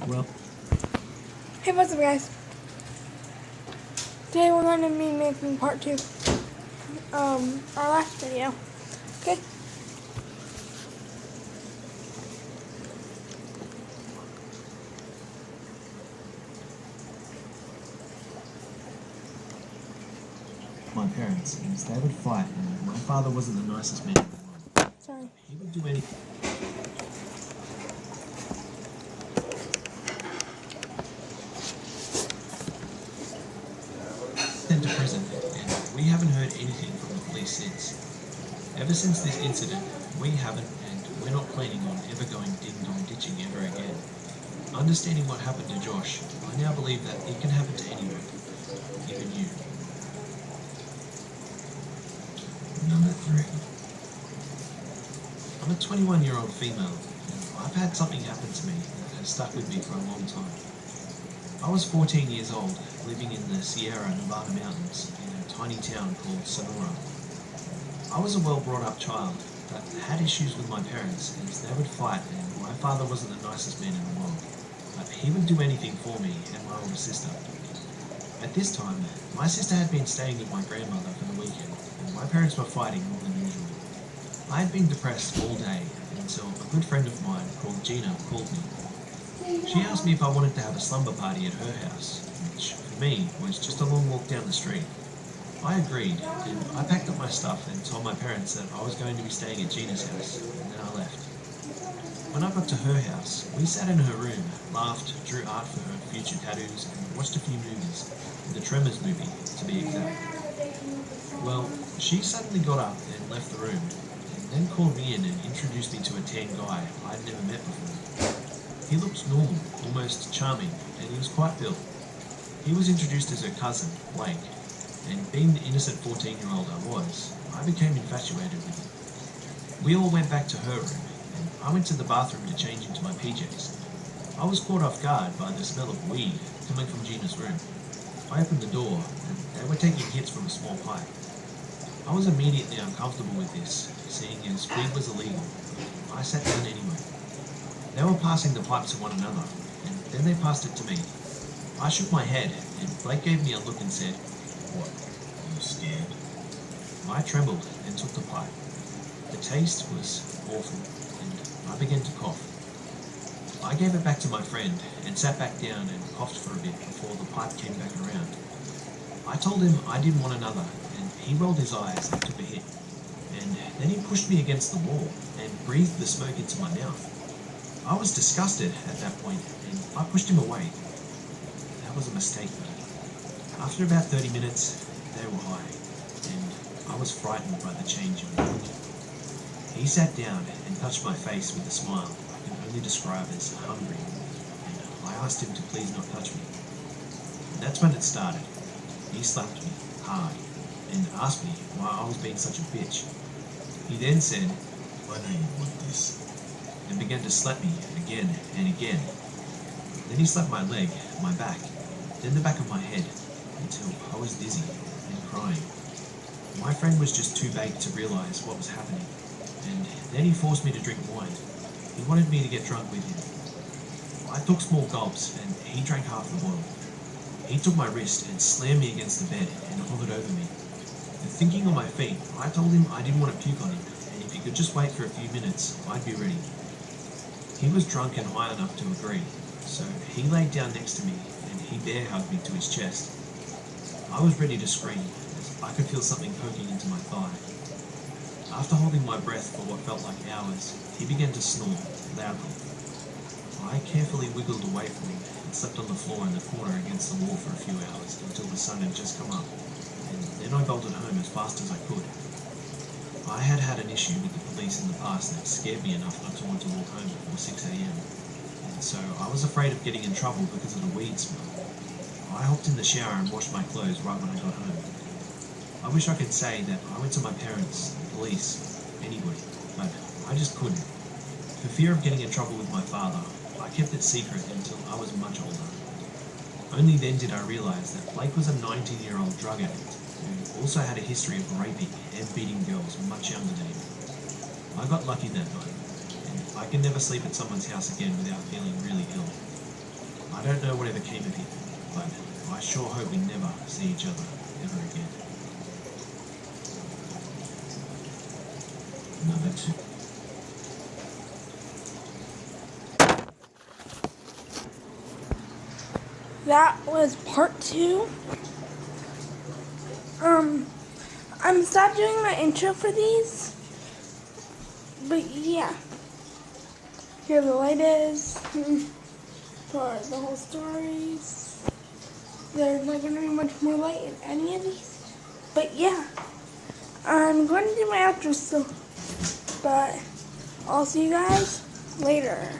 Well, hey, what's up, guys? Today we're going to be making part 2 our last video. Okay. my parents, they would fight, and my father wasn't the nicest man in the world. Sorry. He would do anything. Sent to prison, and we haven't heard anything from the police since. Ever since this incident, we haven't, and we're not planning on ever going ding-dong ditching ever again. Understanding what happened to Josh, I now believe that it can happen to anyone, even you. Number 3. I'm a 21-year-old female, and I've had something happen to me that has stuck with me for a long time. I was 14 years old, living in the Sierra Nevada mountains in a tiny town called Sonora. I was a well-brought-up child, but had issues with my parents as they would fight, and my father wasn't the nicest man in the world, but he would do anything for me and my older sister. At this time, my sister had been staying with my grandmother for the weekend, and my parents were fighting more than usual. I had been depressed all day until a good friend of mine called Gina called me. She asked me if I wanted to have a slumber party at her house, which for me was just a long walk down the street. I agreed, and I packed up my stuff and told my parents that I was going to be staying at Gina's house, and then I left. When I got to her house, we sat in her room, laughed, drew art for her future tattoos, and watched a few movies, the Tremors movie, to be exact. Well, she suddenly got up and left the room, and then called me in and introduced me to a tan guy I'd never met before. He looked normal, almost charming, and he was quite built. He was introduced as her cousin, Blake, and being the innocent 14-year-old I was, I became infatuated with him. We all went back to her room, and I went to the bathroom to change into my PJs. I was caught off guard by the smell of weed coming from Gina's room. I opened the door, and they were taking hits from a small pipe. I was immediately uncomfortable with this, seeing as weed was illegal. I sat down anyway. They were passing the pipe to one another, and then they passed it to me. I shook my head, and Blake gave me a look and said, "What, are you scared?" I trembled and took the pipe. The taste was awful, and I began to cough. I gave it back to my friend, and sat back down and coughed for a bit before the pipe came back around. I told him I didn't want another, and he rolled his eyes and took a hit. And then he pushed me against the wall, and breathed the smoke into my mouth. I was disgusted at that point, and I pushed him away. That was a mistake, though. After about 30 minutes, they were high, and I was frightened by the change in mood. He sat down and touched my face with a smile I can only describe as hungry, and I asked him to please not touch me. And that's when it started. He slapped me hard, and asked me why I was being such a bitch. He then said, "Why don't you want this?" and began to slap me again and again. Then he slapped my leg, my back, then the back of my head, until I was dizzy and crying. My friend was just too baked to realize what was happening, and then he forced me to drink wine. He wanted me to get drunk with him. I took small gulps, and he drank half the bottle. He took my wrist and slammed me against the bed and hovered over me. And thinking on my feet, I told him I didn't want to puke on him, and if he could just wait for a few minutes, I'd be ready. He was drunk and high enough to agree, so he laid down next to me and he bear hugged me to his chest. I was ready to scream, as I could feel something poking into my thigh. After holding my breath for what felt like hours, he began to snore loudly. I carefully wiggled away from him and slept on the floor in the corner against the wall for a few hours until the sun had just come up, and then I bolted home as fast as I could. I had had an issue with the police in the past that scared me enough not to want to walk home before 6 a.m. And so I was afraid of getting in trouble because of the weed smell. I hopped in the shower and washed my clothes right when I got home. I wish I could say that I went to my parents, the police, anybody, but I just couldn't. For fear of getting in trouble with my father, I kept it secret until I was much older. Only then did I realize that Blake was a 19-year-old drug addict who also had a history of raping and beating girls much younger than him. I got lucky that night, and I can never sleep at someone's house again without feeling really ill. don't know whatever came of him, but I sure hope we never see each other ever again. Number 2. That was part 2. I'm stopped doing my intro for these, but yeah. Here the light is for the whole stories. There's not going to be much more light in any of these, but yeah. I'm going to do my outro still, but I'll see you guys later.